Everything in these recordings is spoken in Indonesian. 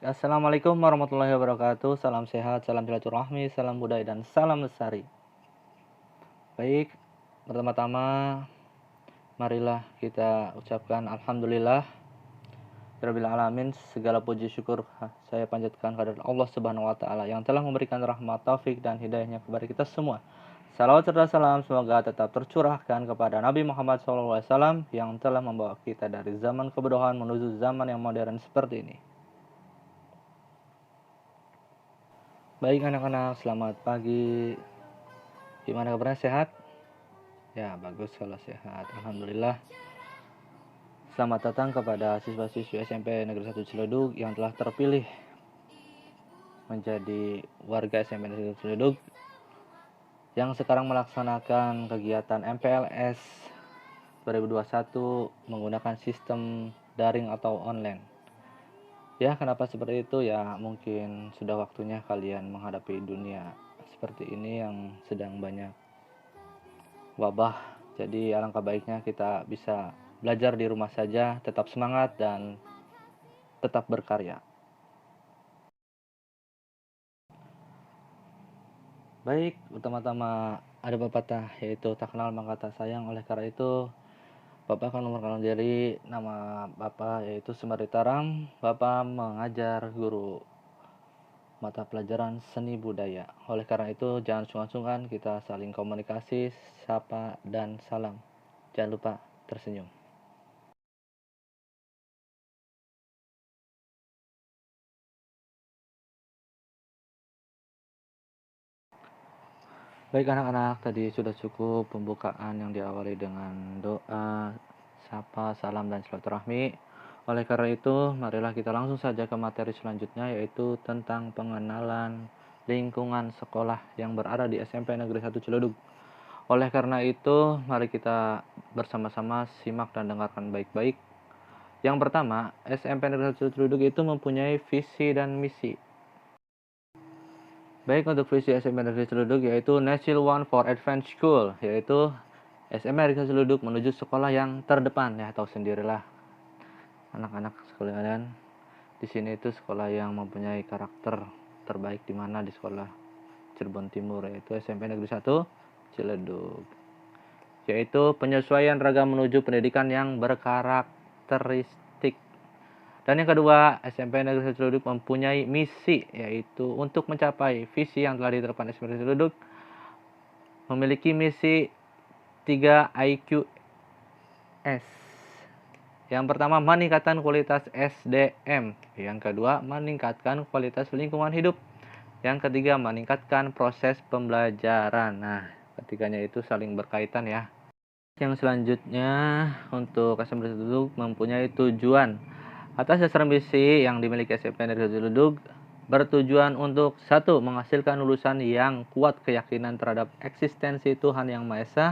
Assalamualaikum warahmatullahi wabarakatuh. Salam sehat, salam silaturahmi, salam budaya, dan salam lestari. Baik, pertama-tama marilah kita ucapkan alhamdulillah rabbil alamin, segala puji syukur saya panjatkan kepada Allah Subhanahu wa taala yang telah memberikan rahmat, taufik, dan hidayahnya kepada kita semua. Salawat serta salam semoga tetap tercurahkan kepada Nabi Muhammad SAW yang telah membawa kita dari zaman kebodohan menuju zaman yang modern seperti ini. Baik anak-anak, selamat pagi. Gimana kabarnya, sehat? Ya, bagus kalau sehat. Alhamdulillah. Selamat datang kepada siswa-siswi SMP Negeri 1 Ciledug yang telah terpilih menjadi warga SMP Negeri 1 Ciledug yang sekarang melaksanakan kegiatan MPLS 2021 menggunakan sistem daring atau online. Ya, kenapa seperti itu? Ya, mungkin sudah waktunya kalian menghadapi dunia seperti ini yang sedang banyak wabah. Jadi alangkah baiknya kita bisa belajar di rumah saja, tetap semangat dan tetap berkarya. Baik, pertama-tama ada pepatah yaitu tak kenal maka tak sayang. Oleh karena itu, Bapak akan memperkenalkan diri. Nama Bapak yaitu Sembari Taram. Bapak mengajar guru mata pelajaran seni budaya. Oleh karena itu, jangan sungkan-sungkan, kita saling komunikasi, sapa, dan salam. Jangan lupa tersenyum. Baik anak-anak, tadi sudah cukup pembukaan yang diawali dengan doa, sapa, salam, dan silaturahmi. Oleh karena itu, marilah kita langsung saja ke materi selanjutnya, yaitu tentang pengenalan lingkungan sekolah yang berada di SMP Negeri 1 Ciledug. Oleh karena itu, mari kita bersama-sama simak dan dengarkan baik-baik. Yang pertama, SMP Negeri 1 Ciledug itu mempunyai visi dan misi. Baik, untuk visi SMP Negeri Ciledug yaitu National One for Advanced School, yaitu SMP Negeri Ciledug menuju sekolah yang terdepan. Ya, tahu sendirilah anak-anak sekalian, di sini itu sekolah yang mempunyai karakter terbaik di mana di sekolah Cirebon Timur, yaitu SMP Negeri 1 Ciledug. Yaitu penyesuaian ragam menuju pendidikan yang berkarakteristik. Dan yang kedua, SMP Negeri 1 Ciledug mempunyai misi, yaitu untuk mencapai visi yang telah diterapkan SMP Negeri 1 Ciledug, memiliki misi 3 IQS. Yang pertama, meningkatkan kualitas SDM. Yang kedua, meningkatkan kualitas lingkungan hidup. Yang ketiga, meningkatkan proses pembelajaran. Nah, ketiganya itu saling berkaitan ya. Yang selanjutnya, untuk SMP Negeri 1 Ciledug mempunyai tujuan. Atas dasar misi yang dimiliki SMP Negeri 1 Ciledug bertujuan untuk 1. Menghasilkan lulusan yang kuat keyakinan terhadap eksistensi Tuhan Yang Maha Esa,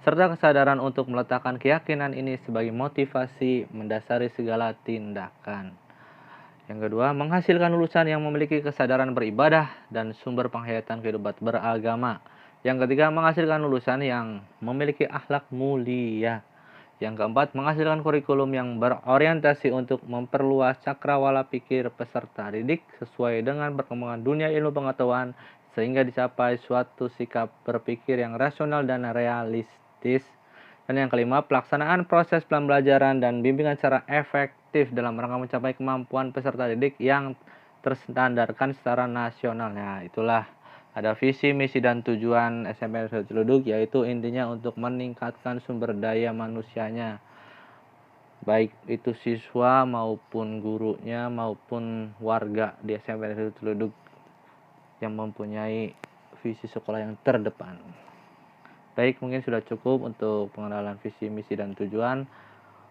serta kesadaran untuk meletakkan keyakinan ini sebagai motivasi mendasari segala tindakan. Yang kedua, menghasilkan lulusan yang memiliki kesadaran beribadah dan sumber penghayatan kehidupan beragama. Yang ketiga, menghasilkan lulusan yang memiliki akhlak mulia. Yang keempat, menghasilkan kurikulum yang berorientasi untuk memperluas cakrawala pikir peserta didik sesuai dengan perkembangan dunia ilmu pengetahuan sehingga dicapai suatu sikap berpikir yang rasional dan realistis. Dan yang kelima, pelaksanaan proses pembelajaran dan bimbingan secara efektif dalam rangka mencapai kemampuan peserta didik yang terstandarkan secara nasional. Nah, itulah ada visi, misi, dan tujuan SMP Negeri 1 Ciledug, yaitu intinya untuk meningkatkan sumber daya manusianya, baik itu siswa maupun gurunya maupun warga di SMP Negeri 1 Ciledug yang mempunyai visi sekolah yang terdepan. Baik, mungkin sudah cukup untuk pengenalan visi, misi, dan tujuan.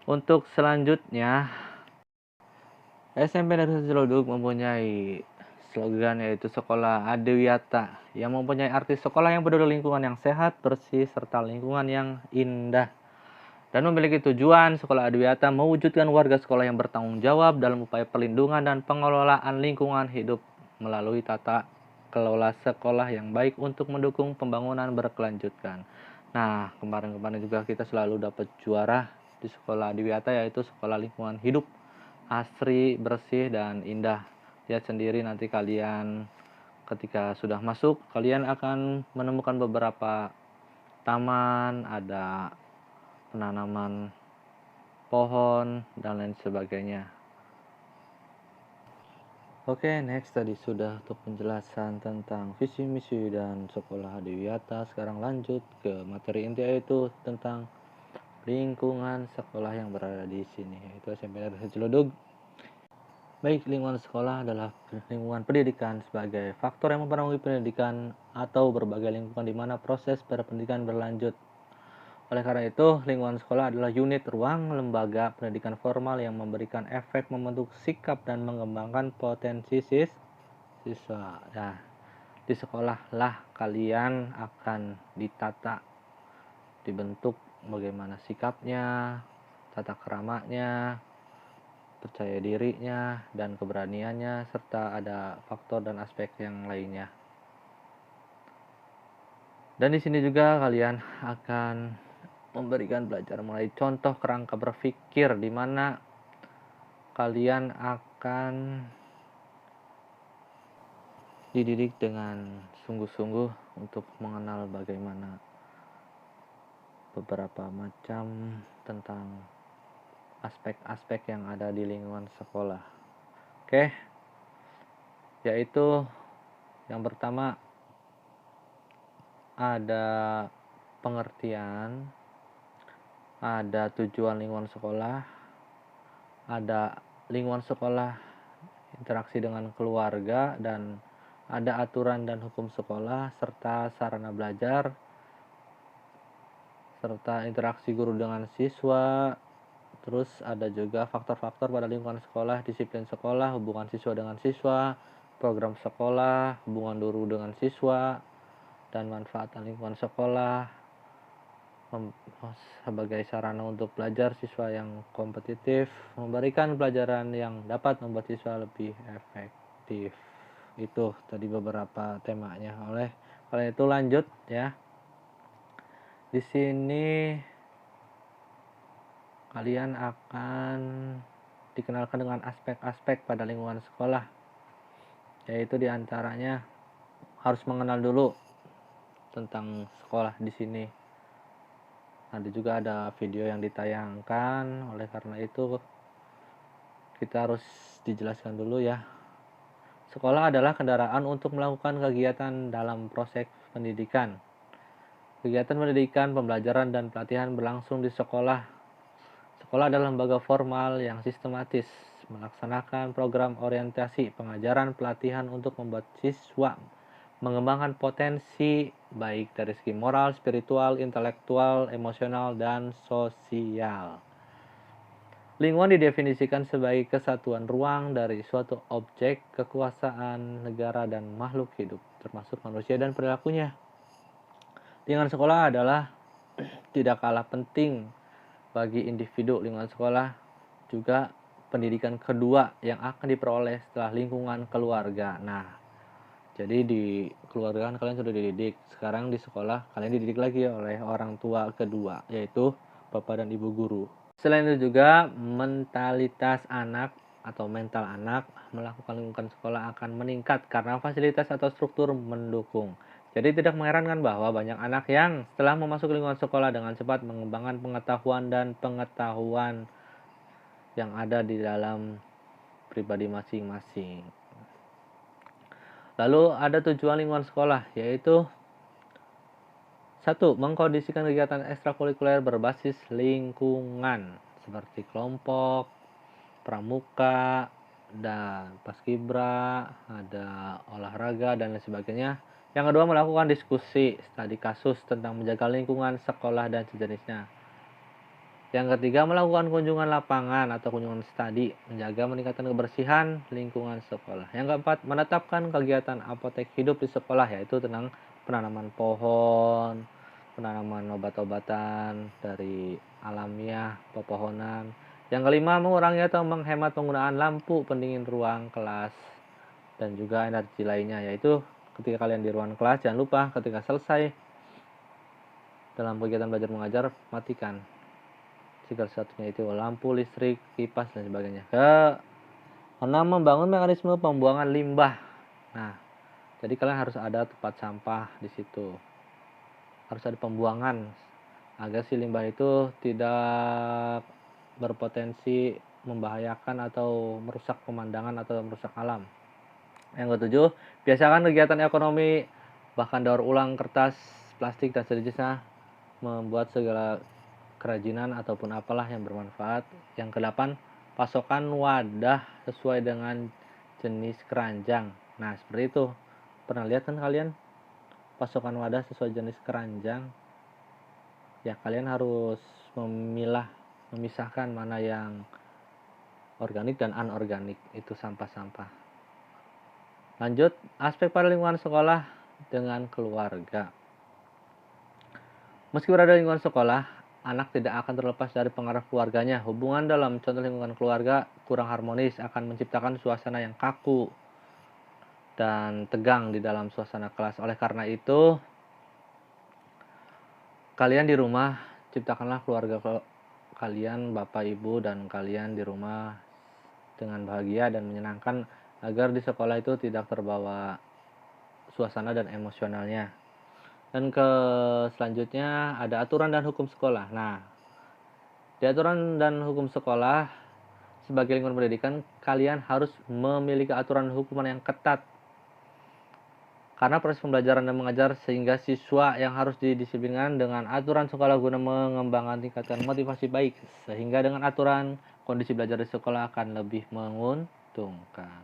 Untuk selanjutnya, SMP Negeri 1 Ciledug mempunyai slogan yaitu Sekolah Adiwiyata, yang mempunyai arti sekolah yang peduli lingkungan yang sehat, bersih, serta lingkungan yang indah. Dan memiliki tujuan Sekolah Adiwiyata mewujudkan warga sekolah yang bertanggung jawab dalam upaya perlindungan dan pengelolaan lingkungan hidup melalui tata kelola sekolah yang baik untuk mendukung pembangunan berkelanjutan. Nah, kemarin-kemarin juga kita selalu dapat juara di Sekolah Adiwiyata, yaitu Sekolah Lingkungan Hidup, asri, bersih, dan indah. Lihat sendiri nanti kalian ketika sudah masuk, kalian akan menemukan beberapa taman, ada penanaman pohon, dan lain sebagainya. Oke, next tadi sudah untuk penjelasan tentang visi misi dan sekolah Adiwiyata. Sekarang lanjut ke materi inti, yaitu tentang lingkungan sekolah yang berada di sini, yaitu SMP Negeri Ciludug. Baik, lingkungan sekolah adalah lingkungan pendidikan sebagai faktor yang mempengaruhi pendidikan atau berbagai lingkungan di mana proses berpendidikan berlanjut. Oleh karena itu, lingkungan sekolah adalah unit ruang lembaga pendidikan formal yang memberikan efek membentuk sikap dan mengembangkan potensi siswa. Nah, di sekolah lah kalian akan ditata, dibentuk bagaimana sikapnya, tata keramanya, percaya dirinya, dan keberaniannya, serta ada faktor dan aspek yang lainnya. Dan di sini juga kalian akan memberikan belajar mulai contoh kerangka berpikir, di mana kalian akan dididik dengan sungguh-sungguh untuk mengenal bagaimana beberapa macam tentang aspek-aspek yang ada di lingkungan sekolah. Oke, yaitu yang pertama ada pengertian, ada tujuan lingkungan sekolah, ada lingkungan sekolah, interaksi dengan keluarga, dan ada aturan dan hukum sekolah, serta sarana belajar, serta interaksi guru dengan siswa. Terus ada juga faktor-faktor pada lingkungan sekolah, disiplin sekolah, hubungan siswa dengan siswa, program sekolah, hubungan guru dengan siswa, dan manfaat lingkungan sekolah sebagai sarana untuk belajar siswa yang kompetitif, memberikan pelajaran yang dapat membuat siswa lebih efektif. Itu tadi beberapa temanya. Oleh karena itu lanjut ya. Di sini kalian akan dikenalkan dengan aspek-aspek pada lingkungan sekolah, yaitu diantaranya harus mengenal dulu tentang sekolah di sini. Nanti juga ada video yang ditayangkan, oleh karena itu kita harus dijelaskan dulu ya. Sekolah adalah kendaraan untuk melakukan kegiatan dalam proses pendidikan. Kegiatan pendidikan, pembelajaran, dan pelatihan berlangsung di sekolah. Sekolah adalah lembaga formal yang sistematis melaksanakan program orientasi, pengajaran, pelatihan untuk membuat siswa mengembangkan potensi baik dari segi moral, spiritual, intelektual, emosional, dan sosial. Lingkungan didefinisikan sebagai kesatuan ruang dari suatu objek, kekuasaan, negara, dan makhluk hidup, termasuk manusia dan perilakunya. Lingkungan sekolah adalah tidak kalah penting bagi individu. Lingkungan sekolah juga pendidikan kedua yang akan diperoleh setelah lingkungan keluarga. Nah, jadi di keluarga kan kalian sudah dididik, sekarang di sekolah kalian dididik lagi oleh orang tua kedua, yaitu bapak dan ibu guru. Selain itu juga mentalitas anak atau mental anak melakukan lingkungan sekolah akan meningkat karena fasilitas atau struktur mendukung. Jadi tidak mengherankan bahwa banyak anak yang setelah memasuki lingkungan sekolah dengan cepat mengembangkan pengetahuan dan pengetahuan yang ada di dalam pribadi masing-masing. Lalu ada tujuan lingkungan sekolah, yaitu 1. Mengkondisikan kegiatan ekstrakurikuler berbasis lingkungan seperti kelompok, pramuka, dan paskibra, ada olahraga, dan lain sebagainya. Yang kedua, melakukan diskusi, studi kasus tentang menjaga lingkungan sekolah dan sejenisnya. Yang ketiga, melakukan kunjungan lapangan atau kunjungan studi, menjaga meningkatkan kebersihan lingkungan sekolah. Yang keempat, menetapkan kegiatan apotek hidup di sekolah, yaitu tentang penanaman pohon, penanaman obat-obatan dari alamiah, pepohonan. Yang kelima, mengurangi atau menghemat penggunaan lampu pendingin ruang kelas dan juga energi lainnya, yaitu ketika kalian di ruang kelas, jangan lupa ketika selesai dalam kegiatan belajar mengajar, matikan segala satunya, itu lampu, listrik, kipas, dan sebagainya. Keenam, membangun mekanisme pembuangan limbah. Nah, jadi kalian harus ada tempat sampah di situ. Harus ada pembuangan agar si limbah itu tidak berpotensi membahayakan atau merusak pemandangan atau merusak alam. Yang ketujuh, biasakan kegiatan ekonomi, bahkan daur ulang kertas, plastik, dan sejenisnya, membuat segala kerajinan ataupun apalah yang bermanfaat. Yang kedelapan, pasokan wadah sesuai dengan jenis keranjang. Nah, seperti itu. Pernah lihat kan kalian pasokan wadah sesuai jenis keranjang? Ya, kalian harus memisahkan mana yang organik dan anorganik, itu sampah-sampah. Lanjut, aspek pada lingkungan sekolah dengan keluarga. Meski berada di lingkungan sekolah, anak tidak akan terlepas dari pengaruh keluarganya. Hubungan dalam contoh lingkungan keluarga kurang harmonis akan menciptakan suasana yang kaku dan tegang di dalam suasana kelas. Oleh karena itu, kalian di rumah ciptakanlah keluarga kalian, bapak, ibu, dan kalian di rumah dengan bahagia dan menyenangkan agar di sekolah itu tidak terbawa suasana dan emosionalnya. Dan selanjutnya ada aturan dan hukum sekolah. Nah, di aturan dan hukum sekolah, sebagai lingkungan pendidikan, kalian harus memiliki aturan hukuman yang ketat. Karena proses pembelajaran dan mengajar sehingga siswa yang harus didisiplinkan dengan aturan sekolah guna mengembangkan tingkatkan motivasi baik. Sehingga dengan aturan, kondisi belajar di sekolah akan lebih menguntungkan.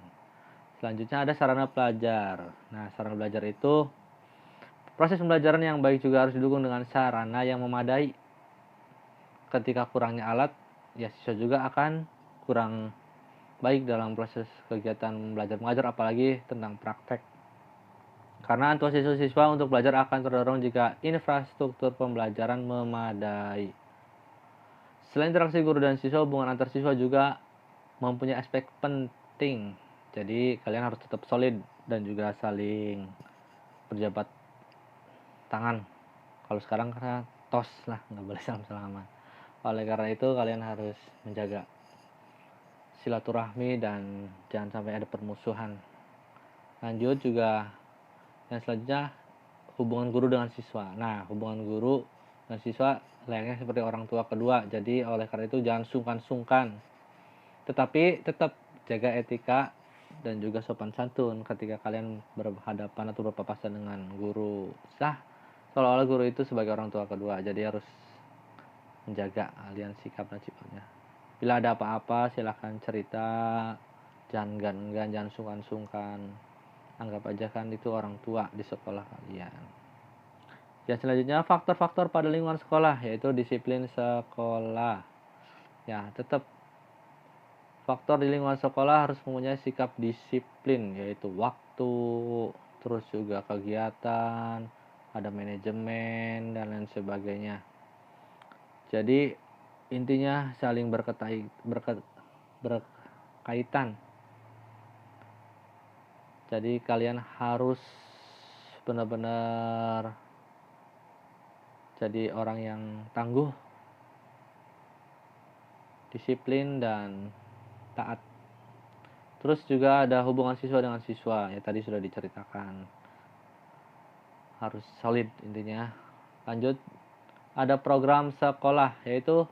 Selanjutnya ada sarana belajar. Nah, sarana belajar itu proses pembelajaran yang baik juga harus didukung dengan sarana yang memadai. Ketika kurangnya alat, ya siswa juga akan kurang baik dalam proses kegiatan belajar mengajar, apalagi tentang praktek. Karena antusias siswa untuk belajar akan terdorong jika infrastruktur pembelajaran memadai. Selain interaksi guru dan siswa, hubungan antar siswa juga mempunyai aspek penting. Jadi kalian harus tetap solid dan juga saling berjabat tangan. Kalau sekarang karena tos lah, nggak boleh salam-salaman. Oleh karena itu kalian harus menjaga silaturahmi dan jangan sampai ada permusuhan. Lanjut juga yang selanjutnya, hubungan guru dengan siswa. Nah, hubungan guru dan siswa layaknya seperti orang tua kedua. Jadi oleh karena itu jangan sungkan-sungkan. Tetapi tetap jaga etika dan juga sopan santun ketika kalian berhadapan atau berpapasan dengan guru. Seolah-olah guru itu sebagai orang tua kedua. Jadi harus menjaga aliran sikap dan sifatnya. Bila ada apa-apa silahkan cerita. Jangan gan-gan, jangan sungkan-sungkan. Anggap aja kan itu orang tua di sekolah kalian. Ya, selanjutnya faktor-faktor pada lingkungan sekolah, yaitu disiplin sekolah. Ya, tetap faktor di lingkungan sekolah harus mempunyai sikap disiplin, yaitu waktu, terus juga kegiatan, ada manajemen, dan lain sebagainya. Jadi intinya saling berkaitan. Jadi kalian harus benar-benar jadi orang yang tangguh, disiplin, dan taat. Terus juga ada hubungan siswa dengan siswa, ya tadi sudah diceritakan. Harus solid intinya. Lanjut, ada program sekolah, yaitu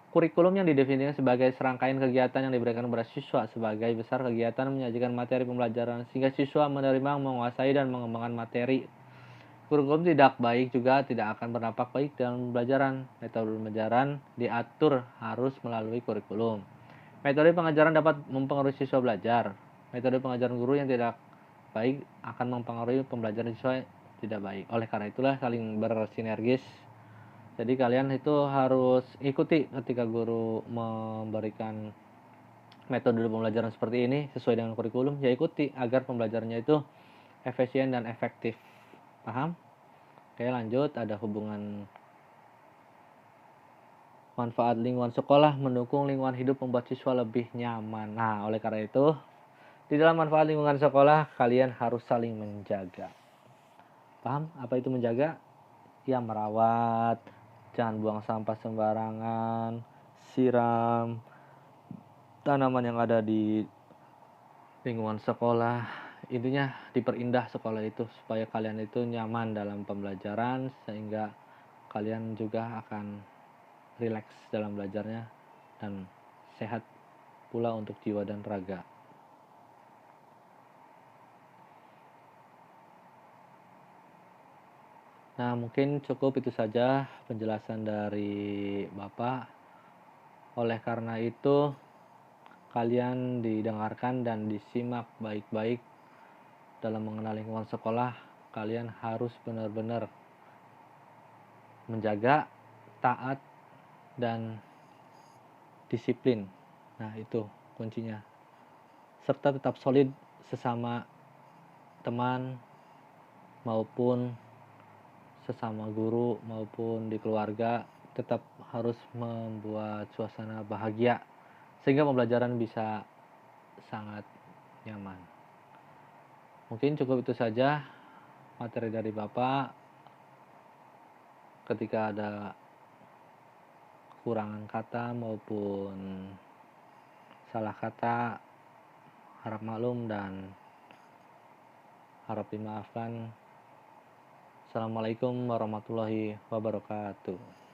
kurikulum yang didefinisikan sebagai serangkaian kegiatan yang diberikan kepada siswa. Sebagai besar kegiatan menyajikan materi pembelajaran sehingga siswa menerima, menguasai, dan mengembangkan materi. Kurikulum tidak baik juga tidak akan berdampak baik dalam pembelajaran. Metode pembelajaran diatur harus melalui kurikulum. Metode pengajaran dapat mempengaruhi siswa belajar. Metode pengajaran guru yang tidak baik akan mempengaruhi pembelajaran siswa tidak baik. Oleh karena itulah saling bersinergis. Jadi kalian itu harus ikuti ketika guru memberikan metode pembelajaran seperti ini sesuai dengan kurikulum, ya ikuti agar pembelajarannya itu efisien dan efektif. Paham? Oke, lanjut, ada hubungan manfaat lingkungan sekolah mendukung lingkungan hidup membuat siswa lebih nyaman. Nah, oleh karena itu, di dalam manfaat lingkungan sekolah, kalian harus saling menjaga. Paham apa itu menjaga? Ya, merawat, jangan buang sampah sembarangan, siram, tanaman yang ada di lingkungan sekolah. Intinya diperindah sekolah itu supaya kalian itu nyaman dalam pembelajaran, sehingga kalian juga akan rileks dalam belajarnya dan sehat pula untuk jiwa dan raga. Nah, mungkin cukup itu saja penjelasan dari Bapak. Oleh karena itu, kalian didengarkan dan disimak baik-baik dalam mengenal lingkungan sekolah. Kalian harus benar-benar menjaga, taat, dan disiplin. Nah, itu kuncinya. Serta tetap solid sesama teman maupun sesama guru maupun di keluarga, tetap harus membuat suasana bahagia sehingga pembelajaran bisa sangat nyaman. Mungkin cukup itu saja materi dari Bapak. Ketika ada kekurangan kata maupun salah kata, harap maklum dan harap dimaafkan. Assalamualaikum warahmatullahi wabarakatuh.